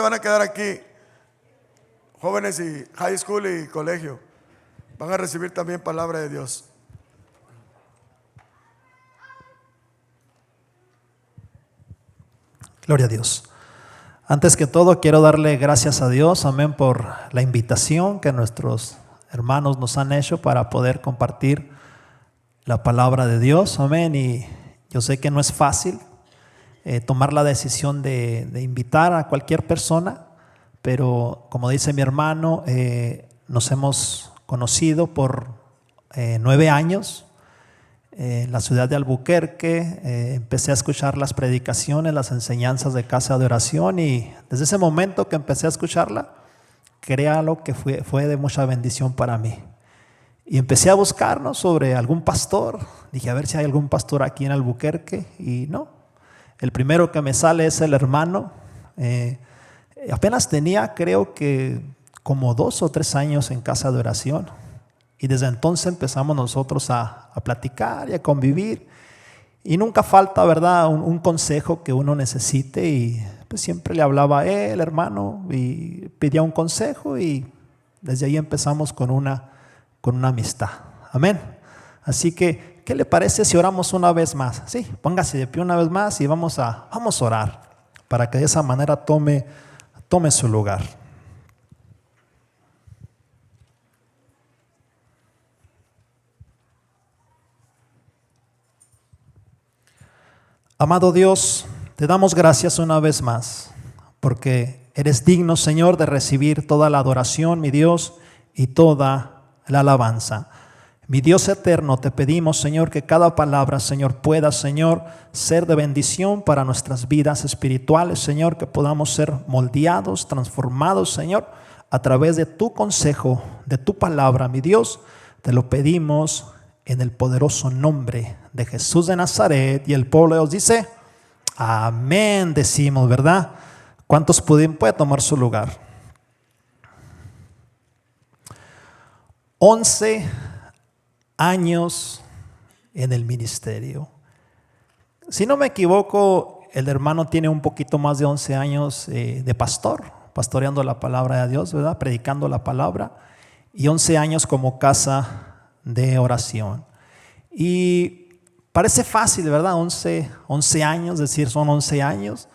Van a quedar aquí jóvenes y high school y colegio. Van a recibir también palabra de Dios. Gloria a Dios. Antes que todo quiero darle gracias a Dios, amén, por la invitación que nuestros hermanos nos han hecho para poder compartir la palabra de Dios, amén. Y yo sé que no es fácil tomar la decisión de invitar a cualquier persona, pero como dice mi hermano, nos hemos conocido por 9 años en la ciudad de Albuquerque. Empecé a escuchar las predicaciones, las enseñanzas de casa de oración, y desde ese momento que empecé a escucharla, créalo que fue de mucha bendición para mí. Y empecé a buscarnos sobre algún pastor. Dije, a ver si hay algún pastor aquí en Albuquerque, y no. El primero que me sale es el hermano. Apenas tenía, creo que como 2 o 3 años en casa de oración. Y desde entonces empezamos nosotros a platicar y a convivir. Y nunca falta, ¿verdad?, un consejo que uno necesite. Y pues siempre le hablaba a él, hermano, y pedía un consejo. Y desde ahí empezamos con una amistad. Amén. Así que, ¿qué le parece si oramos una vez más? Sí, póngase de pie una vez más y vamos a orar para que de esa manera tome su lugar. Amado Dios, te damos gracias una vez más, porque eres digno, Señor, de recibir toda la adoración, mi Dios, y toda la alabanza. Mi Dios eterno, te pedimos, Señor, que cada palabra, Señor, pueda, Señor, ser de bendición para nuestras vidas espirituales, Señor, que podamos ser moldeados, transformados, Señor, a través de tu consejo, de tu palabra, mi Dios. Te lo pedimos en el poderoso nombre de Jesús de Nazaret. Y el pueblo de Dios dice, amén, decimos, ¿verdad? ¿Cuántos puede tomar su lugar? 11 años en el ministerio. Si no me equivoco, el hermano tiene un poquito más de 11 años de pastor, pastoreando la palabra de Dios, ¿verdad?, predicando la palabra, y 11 años como casa de oración. Y parece fácil, ¿verdad? 11 años, decir son 11 años,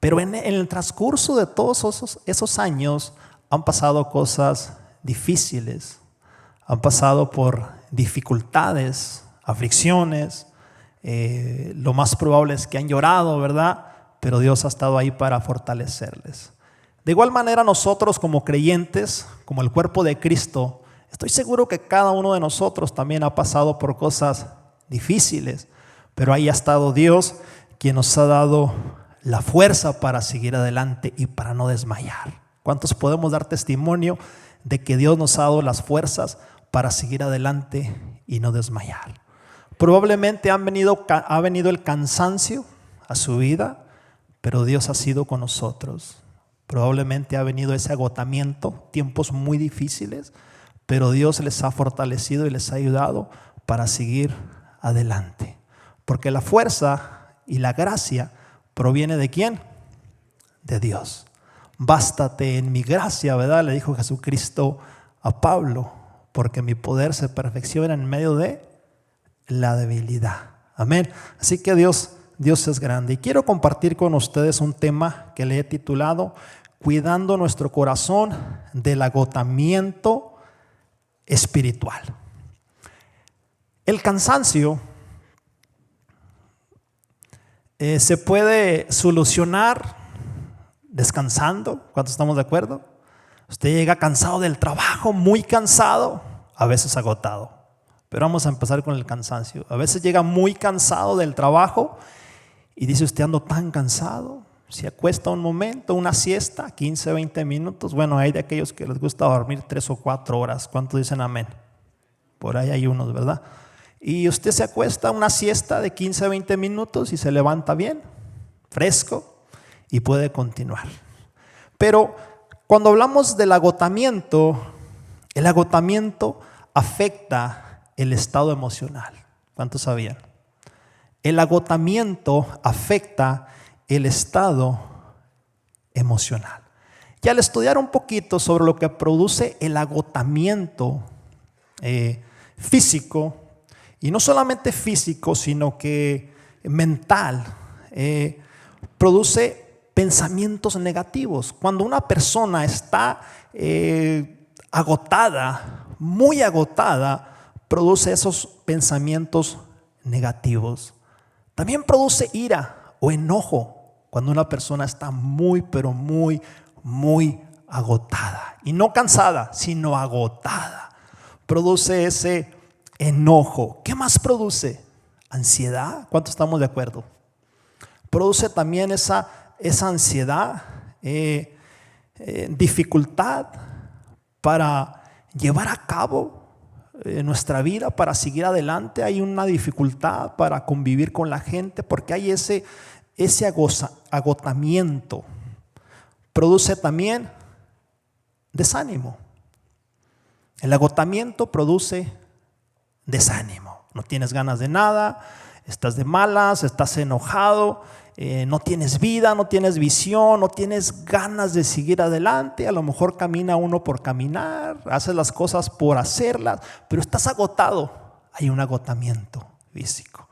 pero en el transcurso de todos esos años han pasado cosas difíciles, han pasado por dificultades, aflicciones. Lo más probable es que han llorado, ¿verdad? Pero Dios ha estado ahí para fortalecerles. De igual manera, nosotros como creyentes, como el cuerpo de Cristo, estoy seguro que cada uno de nosotros también ha pasado por cosas difíciles, pero ahí ha estado Dios, quien nos ha dado la fuerza para seguir adelante y para no desmayar. ¿Cuántos podemos dar testimonio de que Dios nos ha dado las fuerzas para seguir adelante y no desmayar? Probablemente ha venido el cansancio a su vida, pero Dios ha sido con nosotros. Probablemente ha venido ese agotamiento, tiempos muy difíciles, pero Dios les ha fortalecido y les ha ayudado para seguir adelante. Porque la fuerza y la gracia proviene ¿de quién? De Dios. Bástate en mi gracia, ¿verdad?, le dijo Jesucristo a Pablo, porque mi poder se perfecciona en medio de la debilidad. Amén. Así que Dios es grande. Y quiero compartir con ustedes un tema que le he titulado Cuidando nuestro corazón del agotamiento espiritual. El cansancio se puede solucionar descansando. ¿Cuántos estamos de acuerdo? Usted llega cansado del trabajo, muy cansado, a veces agotado. Pero vamos a empezar con el cansancio. A veces llega muy cansado del trabajo y dice usted, ando tan cansado. Se acuesta un momento, una siesta, 15, 20 minutos. Bueno, hay de aquellos que les gusta dormir 3 o 4 horas. ¿Cuántos dicen amén? Por ahí hay unos, ¿verdad? Y usted se acuesta una siesta de 15, 20 minutos y se levanta bien, fresco, y puede continuar. Pero cuando hablamos del agotamiento, el agotamiento afecta el estado emocional. ¿Cuántos sabían? El agotamiento afecta el estado emocional. Y al estudiar un poquito sobre lo que produce el agotamiento físico, y no solamente físico, sino que mental, produce pensamientos negativos. Cuando una persona está agotada, muy agotada, produce esos pensamientos negativos. También produce ira o enojo cuando una persona está muy, pero muy agotada. Y no cansada, sino agotada. Produce ese enojo. ¿Qué más produce? Ansiedad. ¿Cuántos estamos de acuerdo? Produce también esa ansiedad, dificultad para llevar a cabo nuestra vida, para seguir adelante. Hay una dificultad para convivir con la gente porque hay ese agotamiento. Produce también desánimo. El agotamiento produce desánimo. No tienes ganas de nada, estás de malas, estás enojado, no tienes vida, no tienes visión, no tienes ganas de seguir adelante. A lo mejor camina uno por caminar, haces las cosas por hacerlas, pero estás agotado. Hay un agotamiento físico.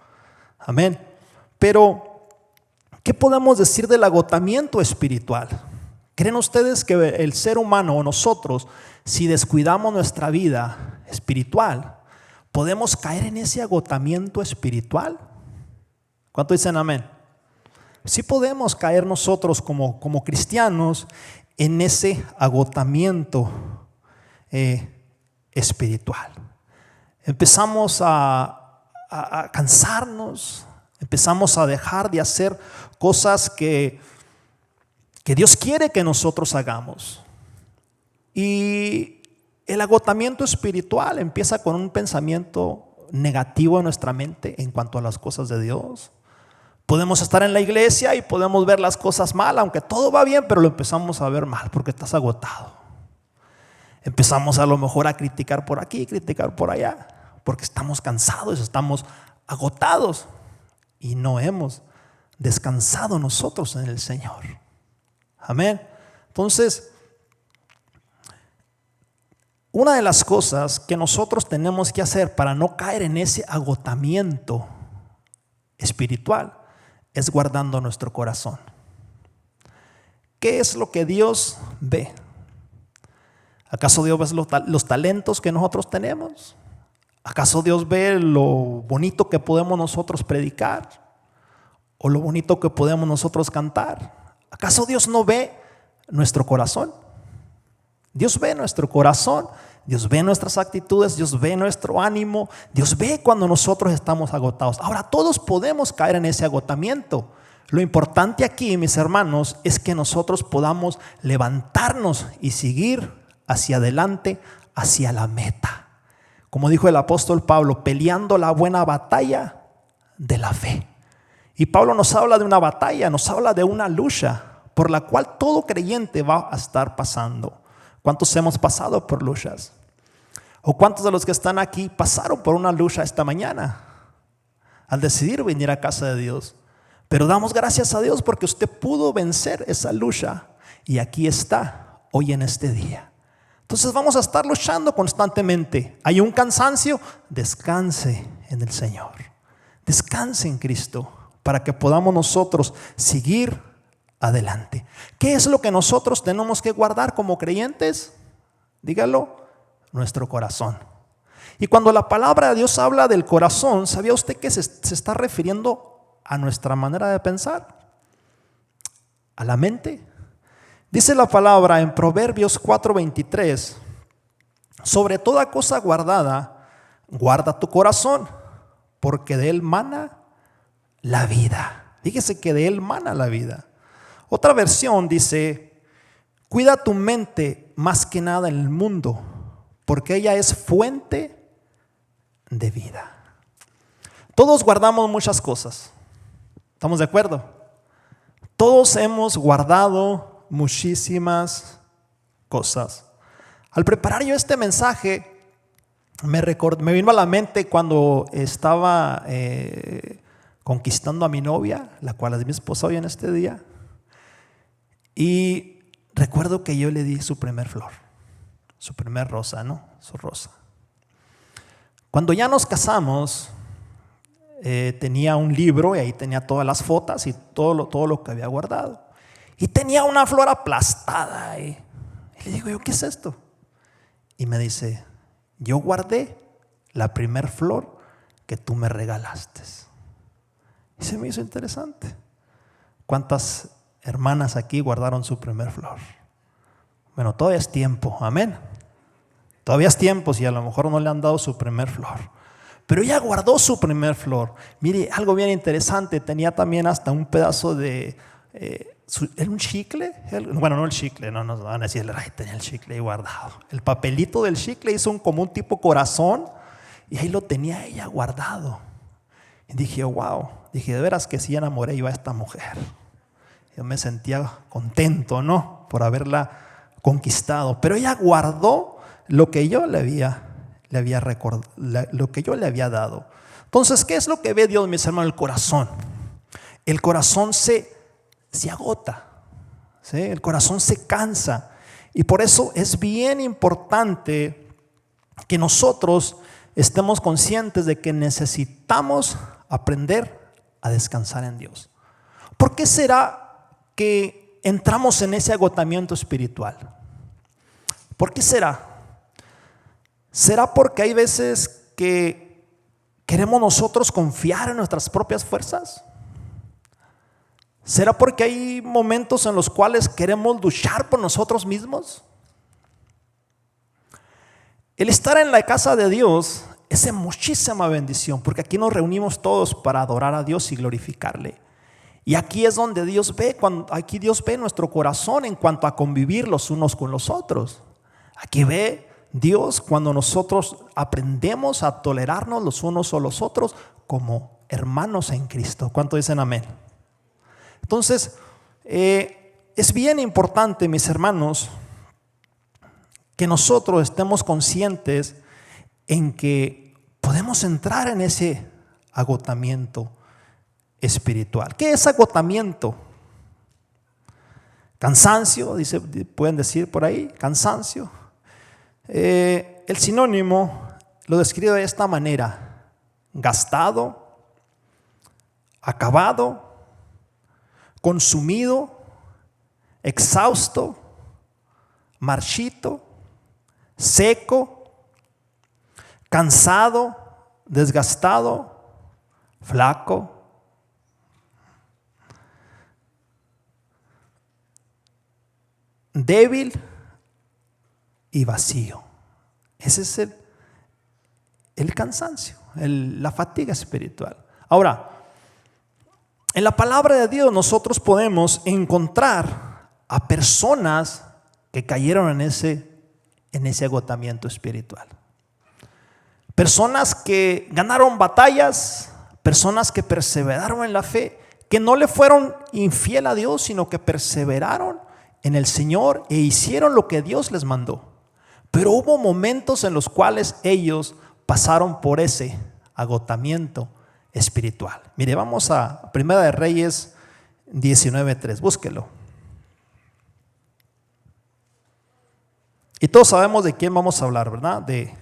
Amén. Pero, ¿qué podemos decir del agotamiento espiritual? ¿Creen ustedes que el ser humano o nosotros, si descuidamos nuestra vida espiritual, podemos caer en ese agotamiento espiritual? ¿Cuánto dicen amén? Sí podemos caer nosotros como cristianos en ese agotamiento espiritual. Empezamos a cansarnos, empezamos a dejar de hacer cosas que Dios quiere que nosotros hagamos. Y el agotamiento espiritual empieza con un pensamiento negativo en nuestra mente en cuanto a las cosas de Dios. Podemos estar en la iglesia y podemos ver las cosas mal, aunque todo va bien, pero lo empezamos a ver mal porque estás agotado. Empezamos a lo mejor a criticar por aquí, criticar por allá, porque estamos cansados, estamos agotados y no hemos descansado nosotros en el Señor. Amén. Entonces, una de las cosas que nosotros tenemos que hacer para no caer en ese agotamiento espiritual es guardando nuestro corazón. ¿Qué es lo que Dios ve? ¿Acaso Dios ve los talentos que nosotros tenemos? ¿Acaso Dios ve lo bonito que podemos nosotros predicar? ¿O lo bonito que podemos nosotros cantar? ¿Acaso Dios no ve nuestro corazón? Dios ve nuestro corazón, Dios ve nuestras actitudes, Dios ve nuestro ánimo, Dios ve cuando nosotros estamos agotados. Ahora, todos podemos caer en ese agotamiento. Lo importante aquí, mis hermanos, es que nosotros podamos levantarnos y seguir hacia adelante, hacia la meta. Como dijo el apóstol Pablo, peleando la buena batalla de la fe. Y Pablo nos habla de una batalla, nos habla de una lucha por la cual todo creyente va a estar pasando. ¿Cuántos hemos pasado por luchas? ¿O cuántos de los que están aquí pasaron por una lucha esta mañana al decidir venir a casa de Dios? Pero damos gracias a Dios porque usted pudo vencer esa lucha y aquí está hoy en este día. Entonces vamos a estar luchando constantemente. Hay un cansancio, descanse en el Señor. Descanse en Cristo para que podamos nosotros seguir adelante. ¿Qué es lo que nosotros tenemos que guardar como creyentes? Dígalo, nuestro corazón. Y cuando la palabra de Dios habla del corazón, ¿sabía usted que se está refiriendo a nuestra manera de pensar? ¿A la mente? Dice la palabra en Proverbios 4:23, sobre toda cosa guardada, guarda tu corazón, porque de él mana la vida. Fíjese que de él mana la vida. Otra versión dice, cuida tu mente más que nada en el mundo, porque ella es fuente de vida. Todos guardamos muchas cosas. ¿Estamos de acuerdo? Todos hemos guardado muchísimas cosas. Al preparar yo este mensaje, me vino a la mente cuando estaba conquistando a mi novia, la cual es mi esposa hoy en este día. Y recuerdo que yo le di su primer flor, su primer rosa, ¿no? Su rosa. Cuando ya nos casamos, tenía un libro y ahí tenía todas las fotos y todo lo que había guardado. Y tenía una flor aplastada ahí. Y le digo yo, ¿qué es esto? Y me dice, yo guardé la primer flor que tú me regalaste. Y se me hizo interesante. ¿Cuántas hermanas aquí guardaron su primer flor? Bueno, todavía es tiempo, amén. Todavía es tiempo si a lo mejor no le han dado su primer flor. Pero ella guardó su primer flor. Mire, algo bien interesante, tenía también hasta un pedazo de... ¿era un chicle? Bueno, no el chicle, no nos van a decir, ay, tenía el chicle ahí guardado. El papelito del chicle hizo como un tipo corazón y ahí lo tenía ella guardado. Y dije, wow, dije, de veras que sí enamoré yo a esta mujer. Yo me sentía contento, ¿no? Por haberla conquistado. Pero ella guardó lo que yo le había lo que yo le había dado. Entonces, ¿qué es lo que ve Dios, mis hermanos? El corazón. El corazón se agota, ¿sí? El corazón se cansa. Y por eso es bien importante que nosotros estemos conscientes de que necesitamos aprender a descansar en Dios. ¿Por qué será que entramos en ese agotamiento espiritual? ¿Por qué será? ¿Será porque hay veces que queremos nosotros confiar en nuestras propias fuerzas? ¿Será porque hay momentos en los cuales queremos luchar por nosotros mismos? El estar en la casa de Dios es de muchísima bendición, porque aquí nos reunimos todos para adorar a Dios y glorificarle. Y aquí es donde Dios ve, aquí Dios ve nuestro corazón en cuanto a convivir los unos con los otros. Aquí ve Dios cuando nosotros aprendemos a tolerarnos los unos a los otros como hermanos en Cristo. ¿Cuánto dicen amén? Entonces, es bien importante, mis hermanos, que nosotros estemos conscientes en que podemos entrar en ese agotamiento espiritual. ¿Qué es agotamiento? Cansancio, pueden decir por ahí, cansancio. El sinónimo lo describe de esta manera: gastado, acabado, consumido, exhausto, marchito, seco, cansado, desgastado, flaco. Débil y vacío. Ese es el cansancio, la fatiga espiritual. Ahora, en la palabra de Dios nosotros podemos encontrar a personas que cayeron en ese agotamiento espiritual. Personas que ganaron batallas, personas que perseveraron en la fe, que no le fueron infiel a Dios, sino que perseveraron en el Señor e hicieron lo que Dios les mandó. Pero hubo momentos en los cuales ellos pasaron por ese agotamiento espiritual. Mire, vamos a Primera de Reyes 19:3, búsquelo. Y todos sabemos de quién vamos a hablar, ¿verdad? De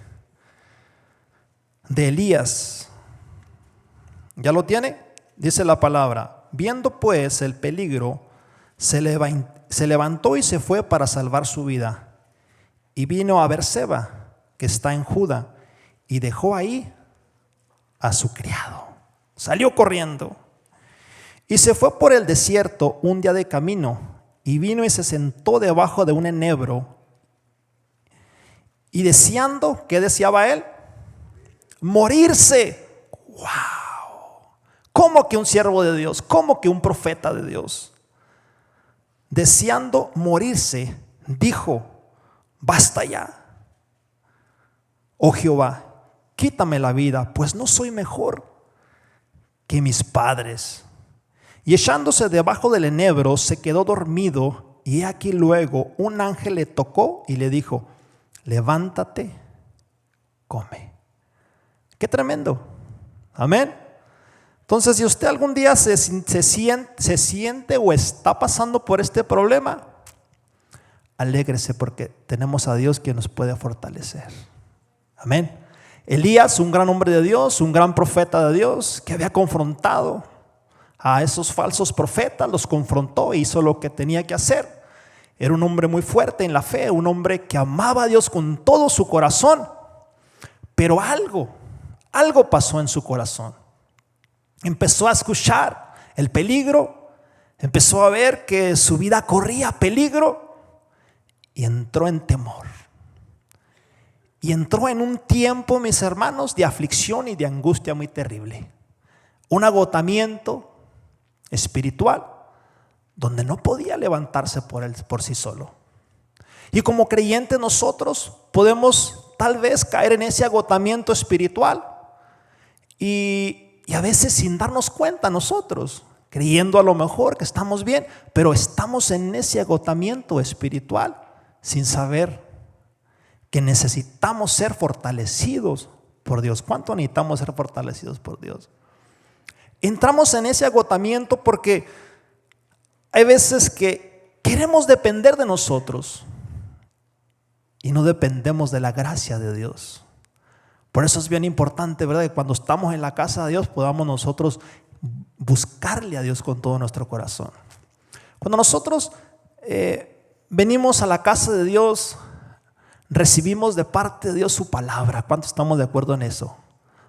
Elías. ¿Ya lo tiene? Dice la palabra: viendo pues el peligro, se levantó y se fue para salvar su vida. Y vino a Berseba, que está en Judá, y dejó ahí a su criado. Salió corriendo y se fue por el desierto un día de camino, y vino y se sentó debajo de un enebro. Y deseando, ¿qué deseaba él? Morirse. ¡Wow! ¿Cómo que un siervo de Dios? ¿Cómo que un profeta de Dios? Deseando morirse, dijo: basta ya, oh Jehová, quítame la vida, pues no soy mejor que mis padres. Y echándose debajo del enebro, se quedó dormido. Y aquí luego un ángel le tocó y le dijo: levántate, come. Qué tremendo. Amén. Entonces, si usted algún día se siente o está pasando por este problema, alégrese porque tenemos a Dios que nos puede fortalecer. Amén. Elías, un gran hombre de Dios, un gran profeta de Dios, que había confrontado a esos falsos profetas, los confrontó e hizo lo que tenía que hacer. Era un hombre muy fuerte en la fe, un hombre que amaba a Dios con todo su corazón. Pero algo pasó en su corazón. Empezó a escuchar el peligro, empezó a ver que su vida corría peligro y entró en temor. Y entró en un tiempo, mis hermanos, de aflicción y de angustia muy terrible. Un agotamiento espiritual donde no podía levantarse por sí solo. Y como creyentes nosotros podemos tal vez caer en ese agotamiento espiritual y a veces sin darnos cuenta nosotros, creyendo a lo mejor que estamos bien, pero estamos en ese agotamiento espiritual sin saber que necesitamos ser fortalecidos por Dios. ¿Cuánto necesitamos ser fortalecidos por Dios? Entramos en ese agotamiento porque hay veces que queremos depender de nosotros y no dependemos de la gracia de Dios. Por eso es bien importante, ¿verdad?, que cuando estamos en la casa de Dios podamos nosotros buscarle a Dios con todo nuestro corazón. Cuando nosotros venimos a la casa de Dios, recibimos de parte de Dios su palabra. ¿Cuántos estamos de acuerdo en eso?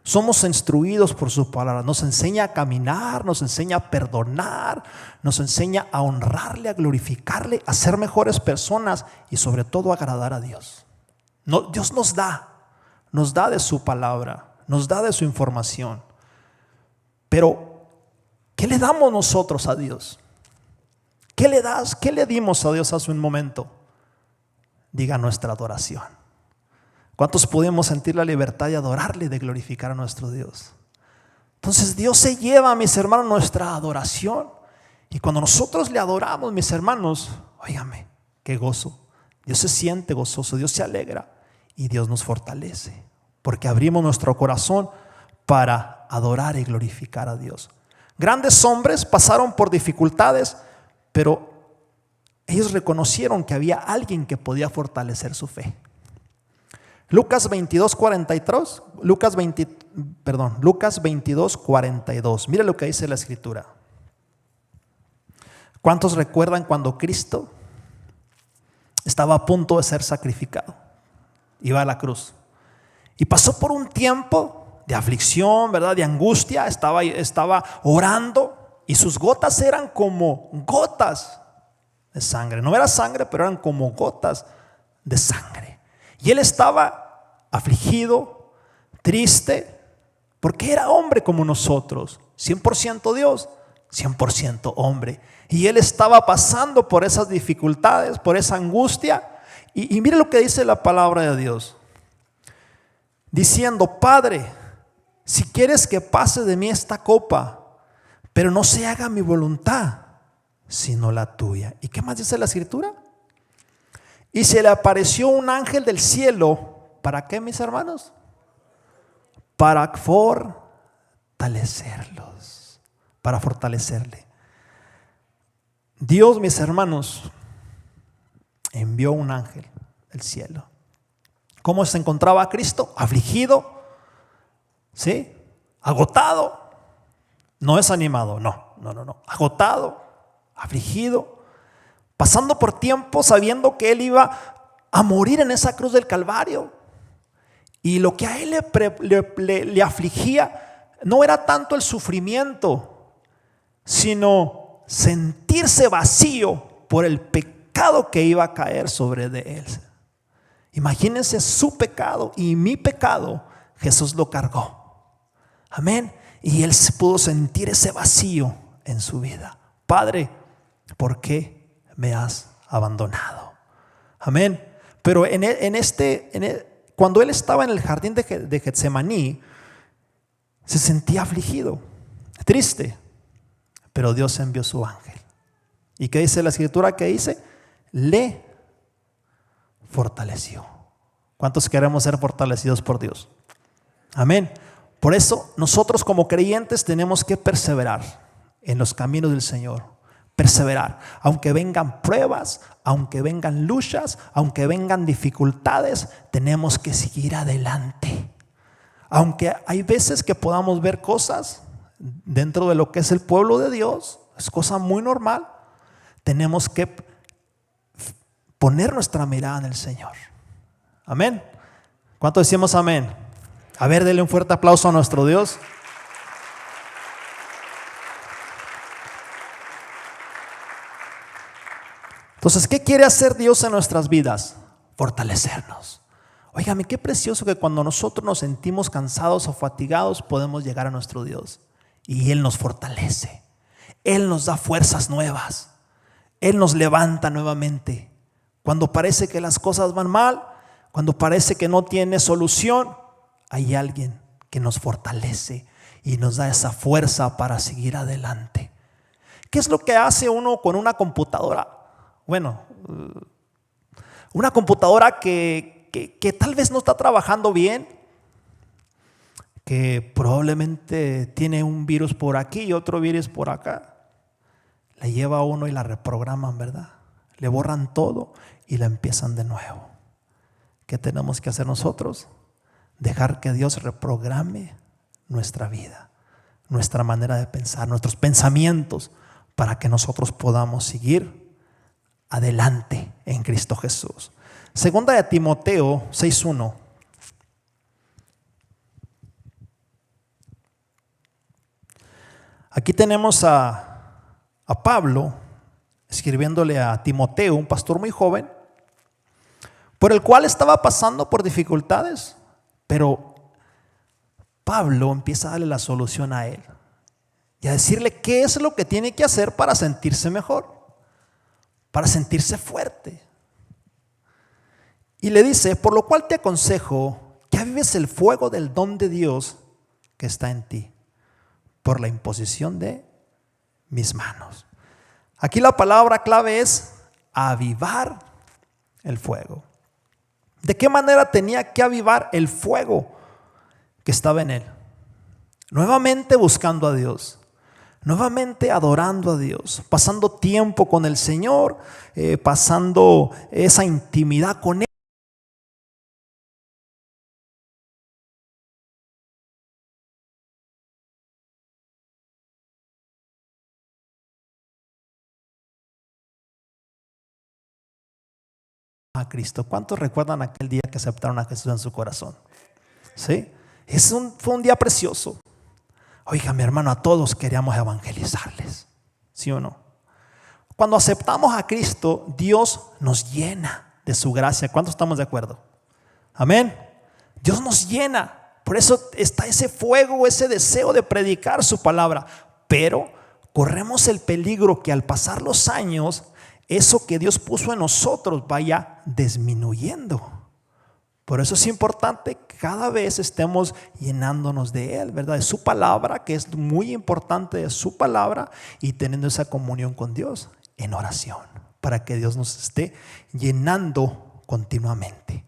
Somos instruidos por su palabra. Nos enseña a caminar, nos enseña a perdonar, nos enseña a honrarle, a glorificarle, a ser mejores personas y sobre todo a agradar a Dios. Dios nos da de su palabra, nos da de su información. Pero ¿qué le damos nosotros a Dios? ¿Qué le das? ¿Qué le dimos a Dios hace un momento? Diga nuestra adoración. ¿Cuántos podemos sentir la libertad de adorarle, de glorificar a nuestro Dios? Entonces Dios se lleva, mis hermanos, nuestra adoración. Y cuando nosotros le adoramos, mis hermanos, óigame, qué gozo. Dios se siente gozoso, Dios se alegra y Dios nos fortalece. Porque abrimos nuestro corazón para adorar y glorificar a Dios. Grandes hombres pasaron por dificultades, pero ellos reconocieron que había alguien que podía fortalecer su fe. Lucas 22:42, Lucas 22:42. Mire lo que dice la escritura. ¿Cuántos recuerdan cuando Cristo estaba a punto de ser sacrificado? Iba a la cruz y pasó por un tiempo de aflicción, ¿verdad?, de angustia. Estaba orando y sus gotas eran como gotas de sangre. No era sangre, pero eran como gotas de sangre. Y él estaba afligido, triste, porque era hombre como nosotros, 100% Dios, 100% hombre. Y él estaba pasando por esas dificultades, por esa angustia. Y mire lo que dice la palabra de Dios, diciendo: Padre, si quieres que pase de mí esta copa, pero no se haga mi voluntad, sino la tuya. ¿Y qué más dice la escritura? Y se le apareció un ángel del cielo. ¿Para qué, mis hermanos? Para fortalecerlos. Para fortalecerle. Dios, mis hermanos, envió un ángel del cielo. ¿Cómo se encontraba Cristo? Afligido, ¿sí? Agotado. No desanimado, no. Agotado, afligido, pasando por tiempo sabiendo que él iba a morir en esa cruz del Calvario. Y lo que a él le afligía no era tanto el sufrimiento, sino sentirse vacío por el pecado que iba a caer sobre de él. Imagínense, su pecado y mi pecado, Jesús lo cargó. Amén. Y él se pudo sentir ese vacío en su vida. Padre, ¿por qué me has abandonado? Amén. Pero cuando él estaba en el jardín de Getsemaní, se sentía afligido, triste, pero Dios envió su ángel. ¿Y qué dice la escritura? ¿Qué dice? Le fortaleció. ¿Cuántos queremos ser fortalecidos por Dios? Amén. Por eso nosotros como creyentes tenemos que perseverar en los caminos del Señor, perseverar. Aunque vengan pruebas, aunque vengan luchas, aunque vengan dificultades, tenemos que seguir adelante. Aunque hay veces que podamos ver cosas dentro de lo que es el pueblo de Dios, es cosa muy normal, tenemos que poner nuestra mirada en el Señor. Amén. ¿Cuánto decimos amén? A ver, denle un fuerte aplauso a nuestro Dios. Entonces, ¿qué quiere hacer Dios en nuestras vidas? Fortalecernos. Óigame, qué precioso que cuando nosotros nos sentimos cansados o fatigados podemos llegar a nuestro Dios y Él nos fortalece. Él nos da fuerzas nuevas. Él nos levanta nuevamente. Cuando parece que las cosas van mal, cuando parece que no tiene solución, hay alguien que nos fortalece y nos da esa fuerza para seguir adelante. ¿Qué es lo que hace uno con una computadora? Bueno, una computadora que tal vez no está trabajando bien, que probablemente tiene un virus por aquí y otro virus por acá. La lleva a uno y la reprograman, ¿verdad? Le borran todo y la empiezan de nuevo. ¿Qué tenemos que hacer nosotros? Dejar que Dios reprograme nuestra vida, nuestra manera de pensar, nuestros pensamientos, para que nosotros podamos seguir adelante en Cristo Jesús. Segunda de Timoteo 6:1. Aquí tenemos a Pablo escribiéndole a Timoteo, un pastor muy joven, por el cual estaba pasando por dificultades, pero Pablo empieza a darle la solución a él y a decirle qué es lo que tiene que hacer para sentirse mejor, para sentirse fuerte. Y le dice: por lo cual te aconsejo que avives el fuego del don de Dios que está en ti, por la imposición de mis manos. Aquí la palabra clave es avivar el fuego. ¿De qué manera tenía que avivar el fuego que estaba en él? Nuevamente buscando a Dios, nuevamente adorando a Dios, pasando tiempo con el Señor, pasando esa intimidad con Él. A Cristo. ¿Cuántos recuerdan aquel día que aceptaron a Jesús en su corazón? ¿Sí? Fue un día precioso. Oiga, mi hermano, a todos queríamos evangelizarles, ¿sí o no? Cuando aceptamos a Cristo, Dios nos llena de su gracia. ¿Cuántos estamos de acuerdo? Amén. Dios nos llena. Por eso está ese fuego, ese deseo de predicar su palabra. Pero corremos el peligro que al pasar los años, eso que Dios puso en nosotros vaya disminuyendo. Por eso es importante que cada vez estemos llenándonos de Él, ¿verdad? De su palabra, que es muy importante, de su palabra, y teniendo esa comunión con Dios en oración, para que Dios nos esté llenando continuamente.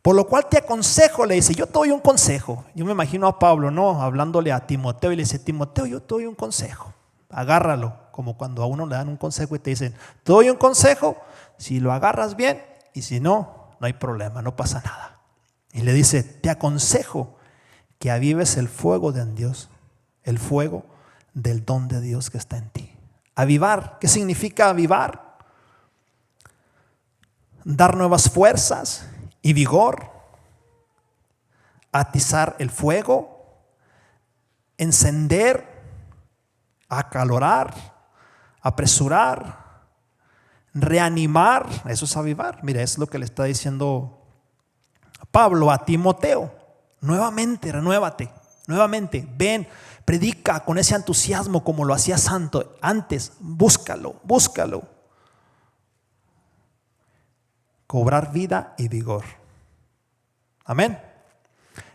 Por lo cual te aconsejo, le dice, yo te doy un consejo. Yo me imagino a Pablo, ¿no? Hablándole a Timoteo y le dice: Timoteo, yo te doy un consejo. Agárralo, como cuando a uno le dan un consejo y te dicen: te doy un consejo, si lo agarras bien, y si no, no hay problema, no pasa nada. Y le dice: te aconsejo que avives el fuego de Dios, el fuego del don de Dios que está en ti. Avivar, ¿qué significa avivar? Dar nuevas fuerzas y vigor, atizar el fuego, encender, acalorar, apresurar, reanimar. Eso es avivar. Mira, es lo que le está diciendo Pablo a Timoteo. Nuevamente, renuévate, nuevamente, ven, predica con ese entusiasmo como lo hacías antes, búscalo. Cobrar vida y vigor. Amén.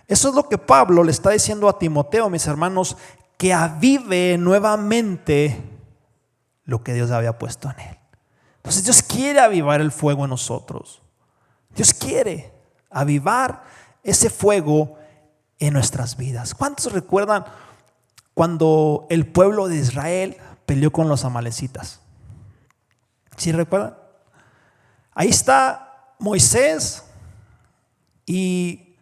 Eso es lo que Pablo le está diciendo a Timoteo, mis hermanos, que avive nuevamente lo que Dios había puesto en él. Entonces Dios quiere avivar el fuego en nosotros. Dios quiere avivar ese fuego en nuestras vidas. ¿Cuántos recuerdan cuando el pueblo de Israel peleó con los amalecitas. ¿Sí recuerdan? Ahí está Moisés y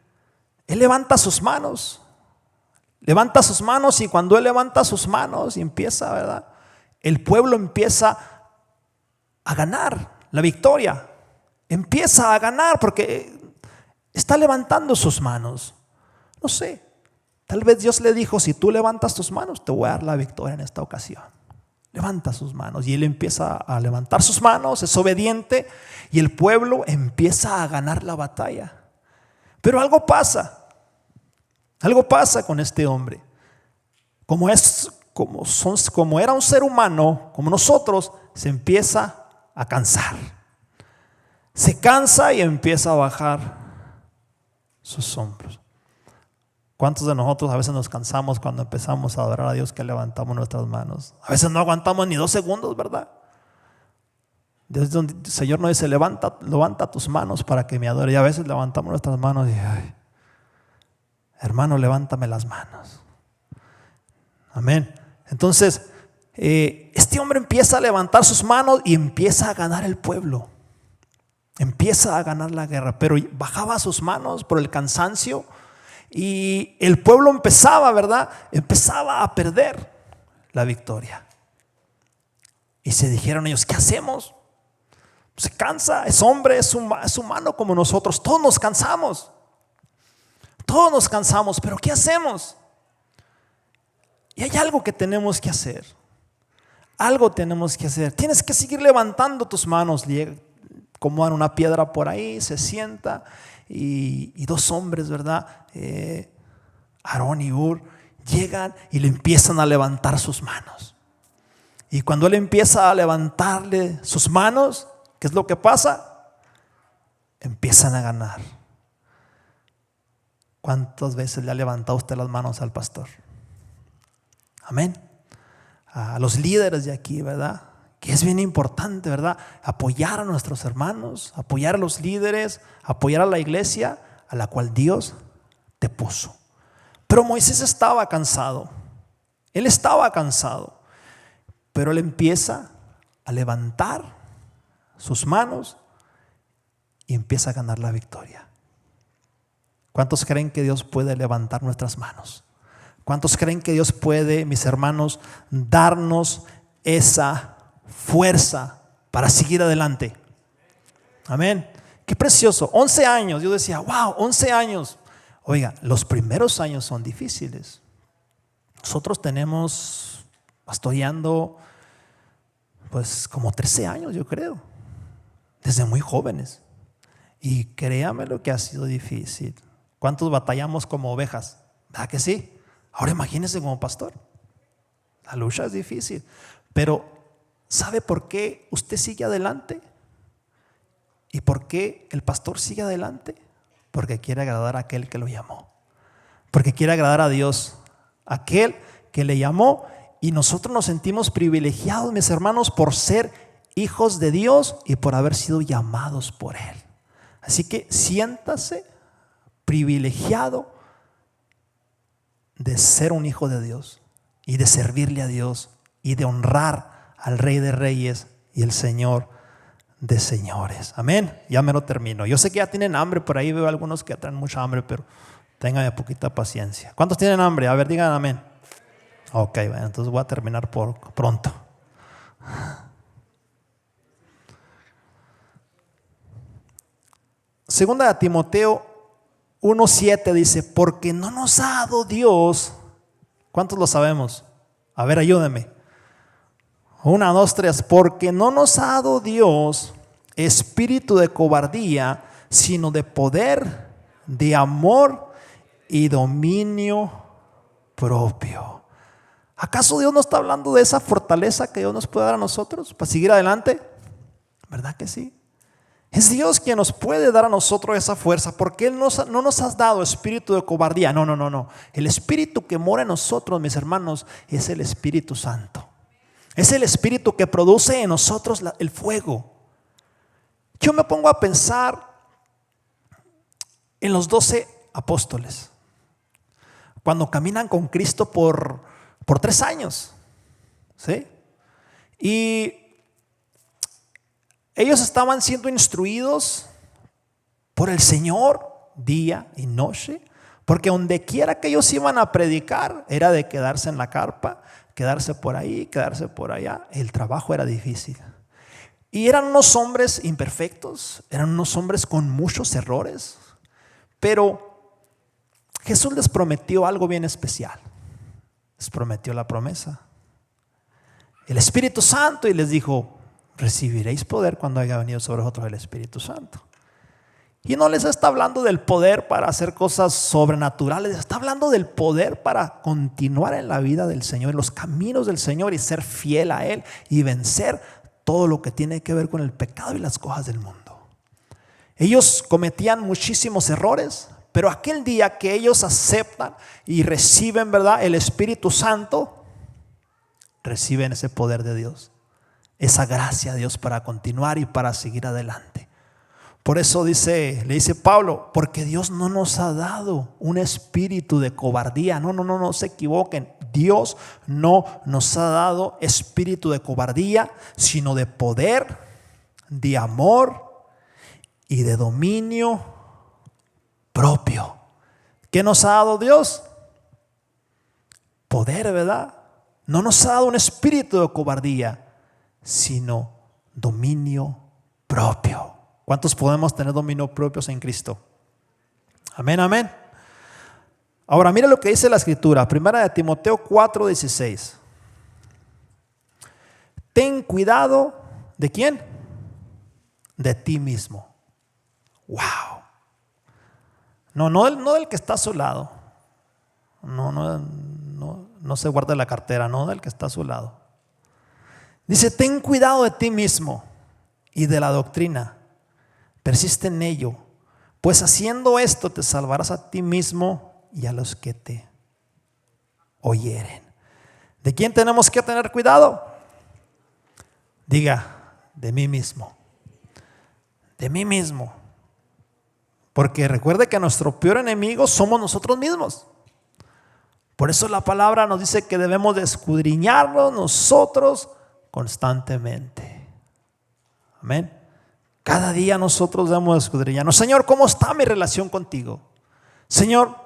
él levanta sus manos. Levanta sus manos y cuando él levanta sus manos y empieza, ¿verdad? El pueblo empieza a ganar la victoria. Empieza a ganar porque está levantando sus manos. No sé, tal vez Dios le dijo, si tú levantas tus manos, te voy a dar la victoria en esta ocasión. Levanta sus manos y él empieza a levantar sus manos, es obediente y el pueblo empieza a ganar la batalla. Pero algo pasa con este hombre. Como era un ser humano, como nosotros, se empieza a cansar. Se cansa y empieza a bajar sus hombros. ¿Cuántos de nosotros a veces nos cansamos cuando empezamos a adorar a Dios que levantamos nuestras manos? A veces no aguantamos ni 2 segundos, ¿verdad? Dios, el Señor nos dice, levanta tus manos para que me adore. Y a veces levantamos nuestras manos y, ay, hermano, levántame las manos. Amén. Entonces, este hombre empieza a levantar sus manos y empieza a ganar el pueblo. Empieza a ganar la guerra, pero bajaba sus manos por el cansancio y el pueblo empezaba, ¿verdad? Empezaba a perder la victoria. Y se dijeron ellos, ¿qué hacemos? Se cansa, es hombre, es humano como nosotros. Todos nos cansamos, pero ¿qué hacemos? Y hay algo que tenemos que hacer. Algo tenemos que hacer. Tienes que seguir levantando tus manos. Acomodan una piedra por ahí, se sienta y 2 hombres, ¿verdad? Aarón y Hur llegan y le empiezan a levantar sus manos. Y cuando él empieza a levantarle sus manos, ¿qué es lo que pasa? Empiezan a ganar. ¿Cuántas veces le ha levantado usted las manos al pastor? Amén. A los líderes de aquí, ¿verdad? Que es bien importante, ¿verdad? Apoyar a nuestros hermanos, apoyar a los líderes, apoyar a la iglesia a la cual Dios te puso. Pero Moisés estaba cansado. Él estaba cansado. Pero él empieza a levantar sus manos y empieza a ganar la victoria. ¿Cuántos creen que Dios puede levantar nuestras manos? ¿Cuántos creen que Dios puede, mis hermanos, darnos esa fuerza para seguir adelante? Amén. Qué precioso. 11 años. Yo decía, wow, 11 años. Oiga, los primeros años son difíciles. Nosotros tenemos pastoreando pues como 13 años, yo creo, desde muy jóvenes. Y créame lo que ha sido difícil. ¿Cuántos batallamos como ovejas? ¿Verdad que sí? Ahora imagínense como pastor. La lucha es difícil. Pero ¿sabe por qué usted sigue adelante? ¿Y por qué el pastor sigue adelante? Porque quiere agradar a aquel que lo llamó. Porque quiere agradar a Dios, aquel que le llamó. Y nosotros nos sentimos privilegiados, mis hermanos, por ser hijos de Dios y por haber sido llamados por Él. Así que siéntase privilegiado de ser un hijo de Dios y de servirle a Dios y de honrar al Rey de Reyes y el Señor de señores. Amén. Ya me lo termino. Yo sé que ya tienen hambre, por ahí veo algunos que traen mucha hambre, pero tengan poquita paciencia. ¿Cuántos tienen hambre? A ver, digan amén. Ok, bueno, entonces voy a terminar pronto. Segunda de Timoteo 1:7 dice, porque no nos ha dado Dios. ¿Cuántos lo sabemos? A ver, ayúdenme. 1, 2, 3. Porque no nos ha dado Dios espíritu de cobardía, sino de poder, de amor y dominio propio. ¿Acaso Dios no está hablando de esa fortaleza que Dios nos puede dar a nosotros para seguir adelante? ¿Verdad que sí? Es Dios quien nos puede dar a nosotros esa fuerza, porque Él no nos ha dado espíritu de cobardía. No. El espíritu que mora en nosotros, mis hermanos, es el Espíritu Santo. Es el espíritu que produce en nosotros el fuego. Yo me pongo a pensar en los 12 apóstoles, cuando caminan con Cristo por 3 años, ¿sí? Y ellos estaban siendo instruidos por el Señor día y noche, porque donde quiera que ellos iban a predicar era de quedarse en la carpa, quedarse por ahí, quedarse por allá. El trabajo era difícil. Y eran unos hombres imperfectos, eran unos hombres con muchos errores, pero Jesús les prometió algo bien especial. Les prometió la promesa, el Espíritu Santo, y les dijo: recibiréis poder cuando haya venido sobre vosotros el Espíritu Santo. Y no les está hablando del poder para hacer cosas sobrenaturales, está hablando del poder para continuar en la vida del Señor, en los caminos del Señor, y ser fiel a Él y vencer todo lo que tiene que ver con el pecado y las cosas del mundo. Ellos cometían muchísimos errores, pero aquel día que ellos aceptan y reciben, ¿verdad?, el Espíritu Santo, reciben ese poder de Dios, esa gracia de Dios para continuar y para seguir adelante. Por eso le dice Pablo: porque Dios no nos ha dado un espíritu de cobardía. No se equivoquen. Dios no nos ha dado espíritu de cobardía, sino de poder, de amor y de dominio propio. ¿Qué nos ha dado Dios? Poder, ¿verdad? No nos ha dado un espíritu de cobardía, sino dominio propio. ¿Cuántos podemos tener dominio propio en Cristo? Amén, amén. Ahora mira lo que dice la Escritura, 1 Timoteo 4:16. Ten cuidado, ¿de quién? De ti mismo. Wow. No del que está a su lado. No se guarde la cartera, no del que está a su lado. Dice: ten cuidado de ti mismo y de la doctrina. Persiste en ello, pues haciendo esto te salvarás a ti mismo y a los que te oyeren. ¿De quién tenemos que tener cuidado? Diga: de mí mismo. De mí mismo. Porque recuerde que nuestro peor enemigo somos nosotros mismos. Por eso la palabra nos dice que debemos de escudriñarnos nosotros constantemente. Amén. Cada día nosotros debemos de escudriñarnos. Señor, ¿cómo está mi relación contigo? Señor,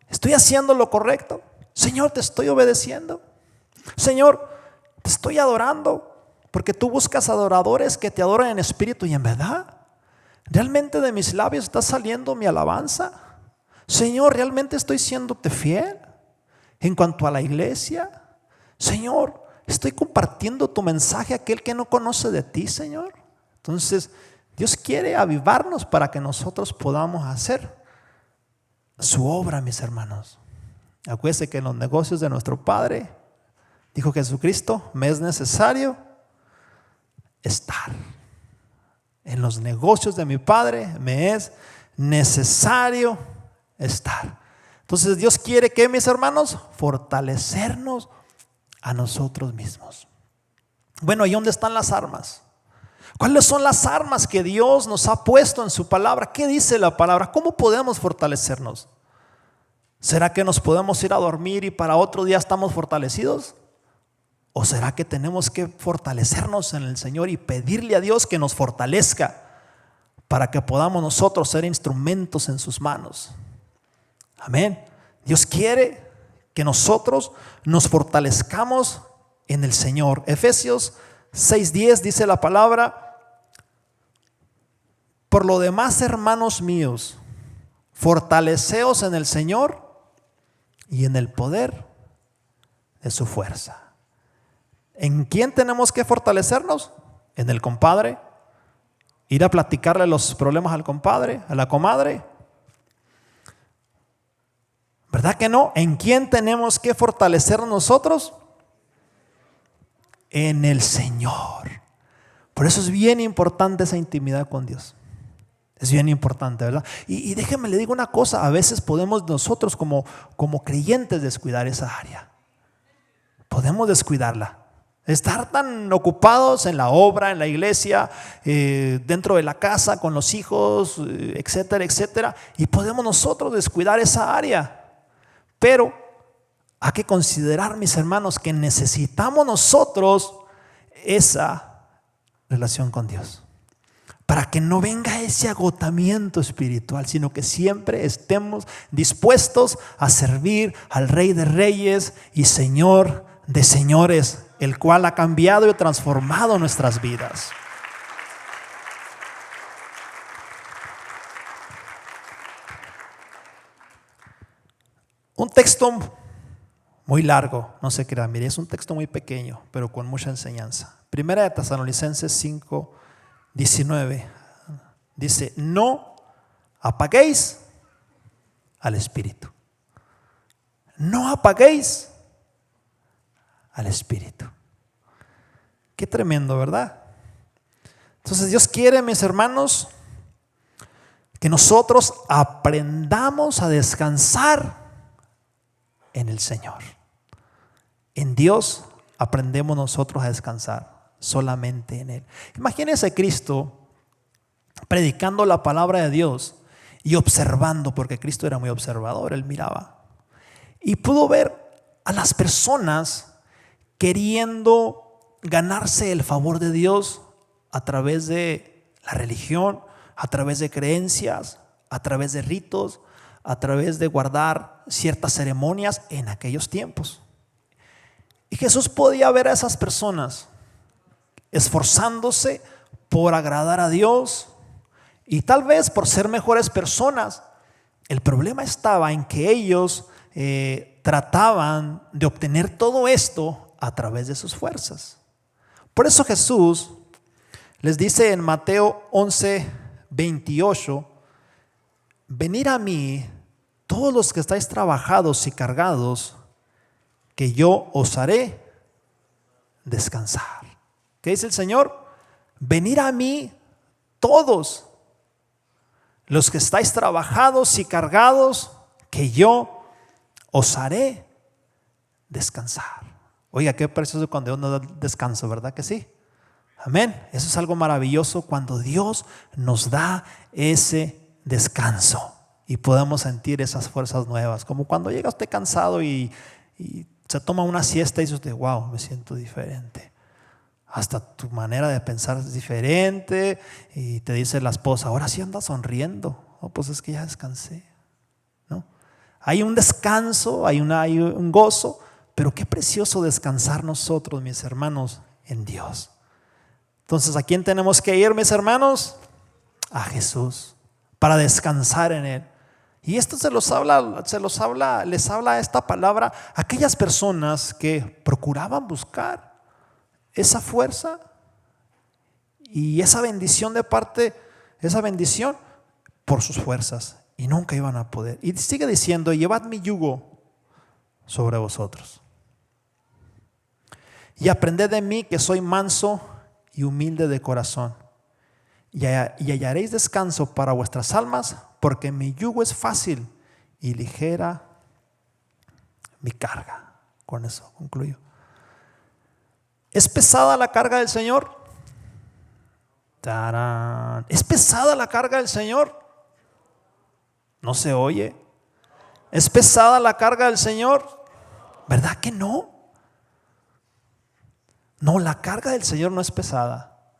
¿estoy haciendo lo correcto? Señor, ¿te estoy obedeciendo? Señor, ¿te estoy adorando? Porque tú buscas adoradores que te adoren en espíritu y en verdad. ¿Realmente de mis labios está saliendo mi alabanza? Señor, ¿realmente estoy siéndote fiel en cuanto a la iglesia? Señor, ¿estoy compartiendo tu mensaje a aquel que no conoce de ti, Señor? Entonces, Dios quiere avivarnos para que nosotros podamos hacer su obra, mis hermanos. Acuérdense que en los negocios de nuestro Padre, dijo Jesucristo, me es necesario estar. En los negocios de mi Padre me es necesario estar. Entonces Dios quiere que, mis hermanos, fortalecernos a nosotros mismos. Bueno, ¿y dónde están las armas? ¿Cuáles son las armas que Dios nos ha puesto en su palabra? ¿Qué dice la palabra? ¿Cómo podemos fortalecernos? ¿Será que nos podemos ir a dormir y para otro día estamos fortalecidos? ¿O será que tenemos que fortalecernos en el Señor y pedirle a Dios que nos fortalezca para que podamos nosotros ser instrumentos en sus manos? Amén. Dios quiere que nosotros nos fortalezcamos en el Señor. Efesios 6:10 dice la palabra: por lo demás, hermanos míos, fortaleceos en el Señor y en el poder de su fuerza. ¿En quién tenemos que fortalecernos? En el compadre. Ir a platicarle los problemas al compadre, a la comadre. ¿Verdad que no? ¿En quién tenemos que fortalecernos nosotros? En el Señor. Por eso es bien importante esa intimidad con Dios. Es bien importante, ¿verdad? Y déjenme le digo una cosa: a veces podemos nosotros como creyentes descuidar esa área. Podemos descuidarla. Estar tan ocupados en la obra, en la iglesia, dentro de la casa, con los hijos, etcétera, etcétera. Y podemos nosotros descuidar esa área. Pero hay que considerar, mis hermanos, que necesitamos nosotros esa relación con Dios. Para que no venga ese agotamiento espiritual, sino que siempre estemos dispuestos a servir al Rey de Reyes y Señor de Señores, el cual ha cambiado y transformado nuestras vidas. Un texto muy largo, no se crean, mire, es un texto muy pequeño, pero con mucha enseñanza. Primera de Tesalonicenses 5:19 dice: no apaguéis al Espíritu. No apaguéis al Espíritu. Qué tremendo, ¿verdad? Entonces Dios quiere, mis hermanos, que nosotros aprendamos a descansar en el Señor. En Dios aprendemos nosotros a descansar, solamente en Él. Imagínense Cristo predicando la palabra de Dios y observando, porque Cristo era muy observador, Él miraba y pudo ver a las personas queriendo ganarse el favor de Dios a través de la religión, a través de creencias, a través de ritos, a través de guardar ciertas ceremonias en aquellos tiempos. Y Jesús podía ver a esas personas esforzándose por agradar a Dios y tal vez por ser mejores personas. El problema estaba en que ellos trataban de obtener todo esto a través de sus fuerzas. Por eso Jesús les dice en Mateo 11:28: venid a mí todos los que estáis trabajados y cargados, que yo os haré descansar. ¿Qué dice el Señor? Venid a mí todos los que estáis trabajados y cargados, que yo os haré descansar. Oiga, qué precioso cuando Dios nos da descanso, ¿verdad que sí? Amén. Eso es algo maravilloso cuando Dios nos da ese descanso y podemos sentir esas fuerzas nuevas. Como cuando llega usted cansado y se toma una siesta y dice usted: wow, me siento diferente. Hasta tu manera de pensar es diferente. Y te dice la esposa: ahora sí andas sonriendo. Oh, pues es que ya descansé, ¿no? Hay un descanso, hay un gozo. Pero qué precioso descansar nosotros, mis hermanos, en Dios. Entonces, ¿a quién tenemos que ir, mis hermanos? A Jesús, para descansar en Él. Y esto les habla esta palabra a aquellas personas que procuraban buscar esa fuerza y esa bendición por sus fuerzas, y nunca iban a poder. Y sigue diciendo: llevad mi yugo sobre vosotros y aprended de mí, que soy manso y humilde de corazón, y hallaréis descanso para vuestras almas, porque mi yugo es fácil y ligera mi carga. Con eso concluyo. ¿Es pesada la carga del Señor? ¡Tarán! ¿Es pesada la carga del Señor? ¿No se oye? ¿Es pesada la carga del Señor? ¿Verdad que no? No, la carga del Señor no es pesada.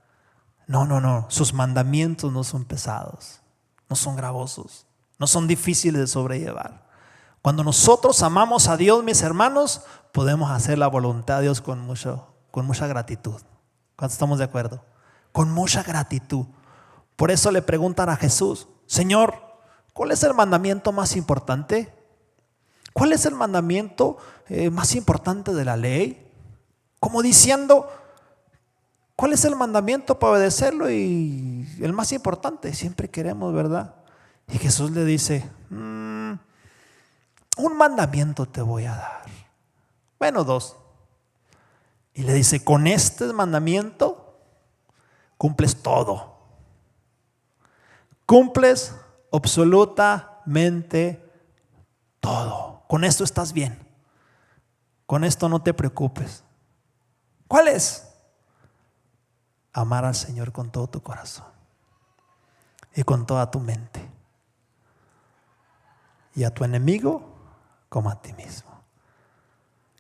No. Sus mandamientos no son pesados, no son gravosos, no son difíciles de sobrellevar. Cuando nosotros amamos a Dios, mis hermanos, podemos hacer la voluntad de Dios con mucha gratitud. ¿Cuántos estamos de acuerdo? Con mucha gratitud. Por eso le preguntan a Jesús: Señor, ¿cuál es el mandamiento más importante? ¿Cuál es el mandamiento más importante de la ley? Como diciendo, ¿cuál es el mandamiento para obedecerlo? Y el más importante, siempre queremos, ¿verdad? Y Jesús le dice: un mandamiento te voy a dar. Bueno, 2. Y le dice: con este mandamiento cumples todo. Cumples absolutamente todo. Con esto estás bien. Con esto no te preocupes. ¿Cuál es? Amar al Señor con todo tu corazón y con toda tu mente, y a tu enemigo como a ti mismo.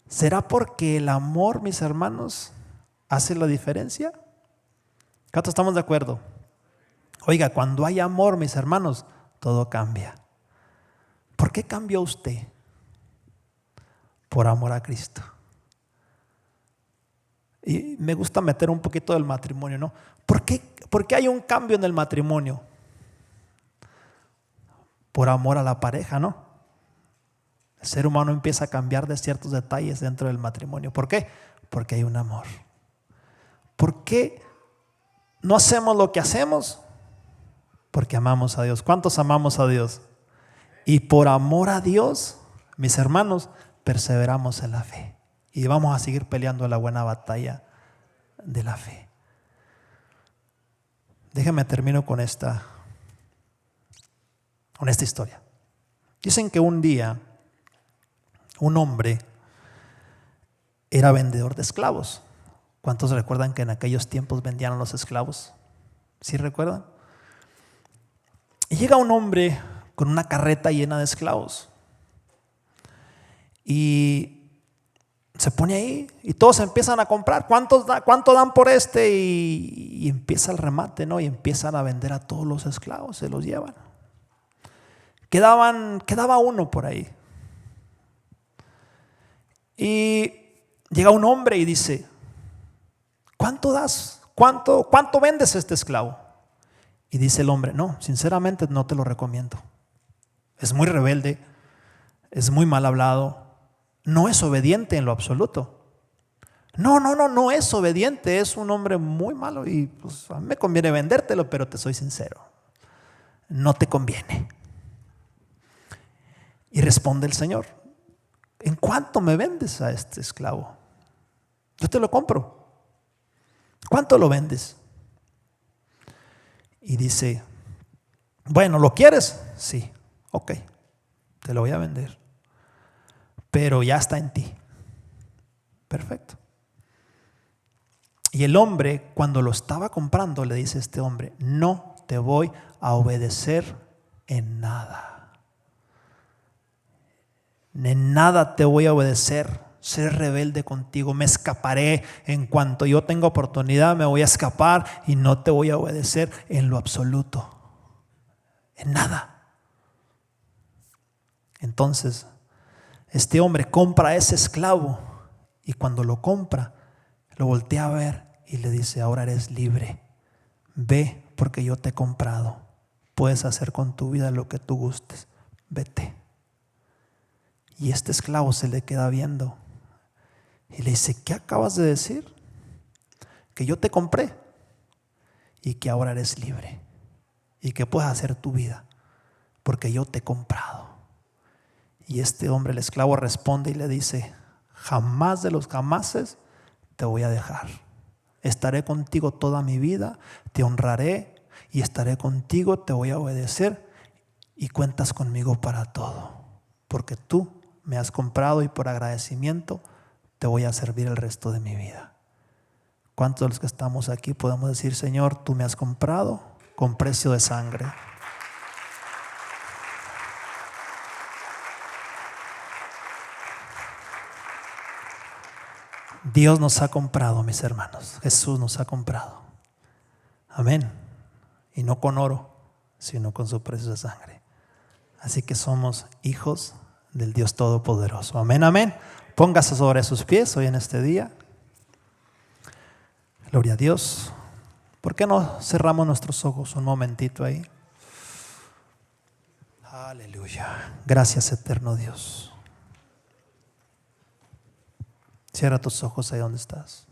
¿Será porque el amor, mis hermanos, hace la diferencia. ¿Cuántos estamos de acuerdo? Oiga, cuando hay amor, mis hermanos, todo cambia. ¿Por qué cambió usted? Por amor a Cristo. Y me gusta meter un poquito del matrimonio, ¿no? ¿Por qué hay un cambio en el matrimonio? Por amor a la pareja, ¿no? El ser humano empieza a cambiar de ciertos detalles dentro del matrimonio. ¿Por qué? Porque hay un amor. ¿Por qué no hacemos lo que hacemos? Porque amamos a Dios. ¿Cuántos amamos a Dios? Y por amor a Dios, mis hermanos, perseveramos en la fe. Y vamos a seguir peleando la buena batalla de la fe. Déjenme termino con esta historia. Dicen que un día un hombre era vendedor de esclavos. ¿Cuántos recuerdan que en aquellos tiempos vendían a los esclavos? ¿Sí recuerdan? Y llega un hombre con una carreta llena de esclavos. Y se pone ahí y todos empiezan a comprar. ¿Cuánto dan por este? Y empieza el remate, ¿no? Y empiezan a vender a todos los esclavos, se los llevan. Quedaba uno por ahí. Y llega un hombre y dice: ¿cuánto das? ¿Cuánto vendes este esclavo? Y dice el hombre: no, sinceramente no te lo recomiendo. Es muy rebelde, es muy mal hablado, no es obediente en lo absoluto. No es obediente, es un hombre muy malo y pues a mí me conviene vendértelo, pero te soy sincero, no te conviene. Y responde el Señor: ¿en cuánto me vendes a este esclavo? Yo te lo compro. ¿Cuánto lo vendes? Y dice: bueno, ¿lo quieres? Sí, ok, te lo voy a vender, pero ya está en ti. Perfecto. Y el hombre, cuando lo estaba comprando, le dice a este hombre: no te voy a obedecer en nada. En nada te voy a obedecer. Seré rebelde contigo, me escaparé. En cuanto yo tenga oportunidad me voy a escapar y no te voy a obedecer en lo absoluto, en nada. Entonces este hombre compra a ese esclavo y cuando lo compra lo voltea a ver y le dice: ahora eres libre, ve porque yo te he comprado, puedes hacer con tu vida lo que tú gustes, vete. Y este esclavo se le queda viendo y le dice: ¿qué acabas de decir? Que yo te compré y que ahora eres libre y que puedes hacer tu vida porque yo te he comprado. Y este hombre, el esclavo, responde y le dice: jamás de los jamases te voy a dejar. Estaré contigo toda mi vida, te honraré y estaré contigo, te voy a obedecer y cuentas conmigo para todo, porque tú me has comprado y por agradecimiento te voy a servir el resto de mi vida. ¿Cuántos de los que estamos aquí podemos decir: Señor, tú me has comprado con precio de sangre? Dios nos ha comprado, mis hermanos. Jesús nos ha comprado. Amén. Y no con oro, sino con su preciosa sangre. Así que somos hijos del Dios Todopoderoso. Amén, amén. Póngase sobre sus pies hoy en este día. Gloria a Dios. ¿Por qué no cerramos nuestros ojos un momentito ahí? Aleluya. Gracias, eterno Dios. Cierra tus ojos ahí donde estás.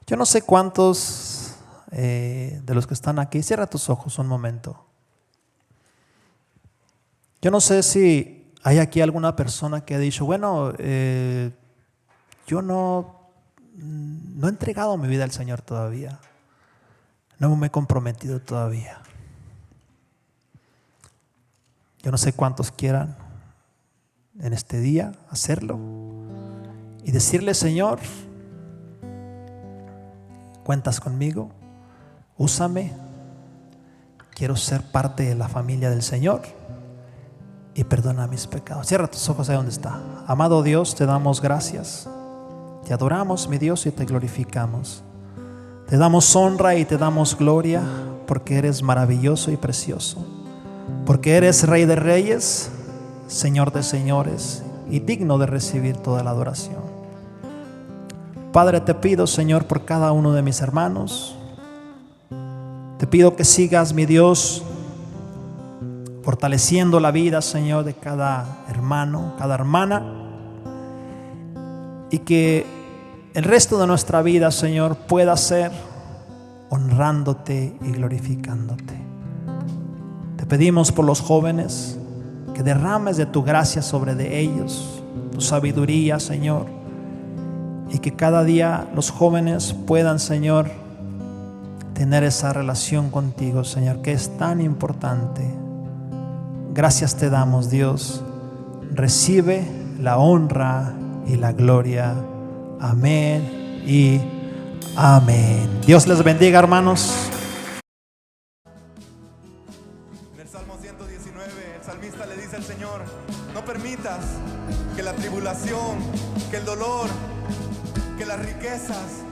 Yo no sé cuántos de los que están aquí, cierra tus ojos un momento. Yo no sé si hay aquí alguna persona que ha dicho: bueno, yo no he entregado mi vida al Señor todavía. No me he comprometido todavía. Yo no sé cuántos quieran en este día hacerlo y decirle: Señor, cuentas conmigo, úsame, quiero ser parte de la familia del Señor y perdona mis pecados. Cierra tus ojos ahí donde está. Amado Dios, te damos gracias Te adoramos, mi Dios, y te glorificamos. Te damos honra y te damos gloria porque eres maravilloso y precioso. Porque eres Rey de Reyes, Señor de Señores y digno de recibir toda la adoración. Padre, te pido, Señor, por cada uno de mis hermanos. Te pido que sigas, mi Dios, fortaleciendo la vida, Señor, de cada hermano, cada hermana. Y que el resto de nuestra vida, Señor, pueda ser honrándote y glorificándote. Te pedimos por los jóvenes que derrames de tu gracia sobre de ellos, tu sabiduría, Señor, y que cada día los jóvenes puedan, Señor, tener esa relación contigo, Señor, que es tan importante. Gracias te damos, Dios. Recibe la honra y la gloria. Amén y amén. Dios les bendiga, hermanos. En el Salmo 119, el salmista le dice al Señor: no permitas que la tribulación, que el dolor, que las riquezas,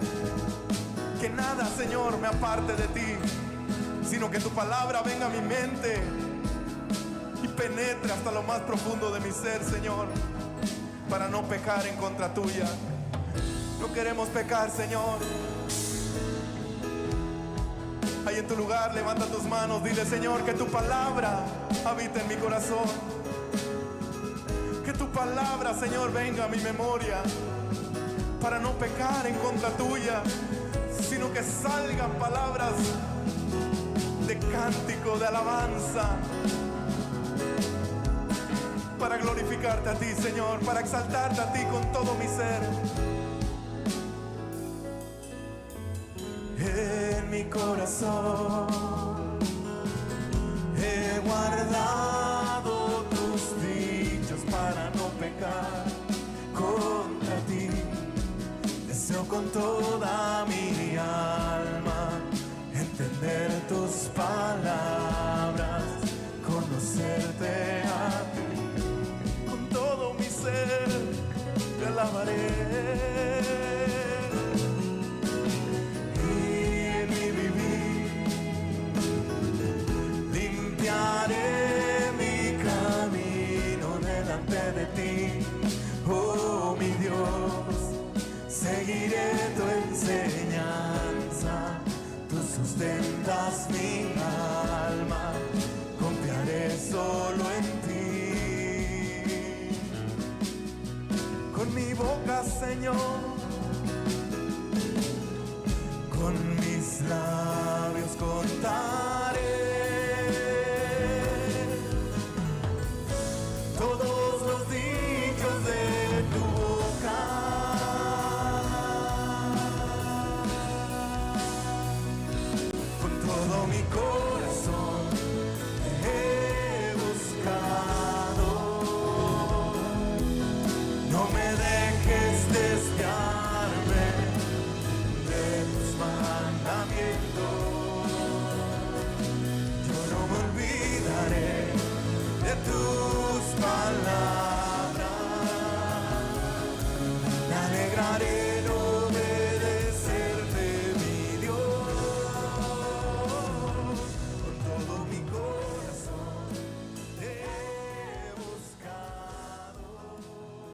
que nada, Señor, me aparte de ti, sino que tu palabra venga a mi mente y penetre hasta lo más profundo de mi ser, Señor, para no pecar en contra tuya. No queremos pecar, Señor. Ahí en tu lugar, levanta tus manos, dile: Señor, que tu palabra habite en mi corazón. Que tu palabra, Señor, venga a mi memoria para no pecar en contra tuya, sino que salgan palabras de cántico, de alabanza, para glorificarte a ti, Señor, para exaltarte a ti con todo mi ser. En mi corazón he guardado tus dichos para no pecar contra ti. Deseo con toda mi alma entender tus palabras, conocerte a ti. Con todo mi ser te alabaré. Limpiaré mi camino delante de ti, oh mi Dios. Seguiré tu enseñanza, tú sustentas mi alma, confiaré solo en ti. Con mi boca, Señor, con mis labios contaré todos los dichos de tu boca. Con todo mi corazón te he buscado. No me dejes desviarme de tus mandamientos. Yo no me olvidaré de tus palabras, me alegraré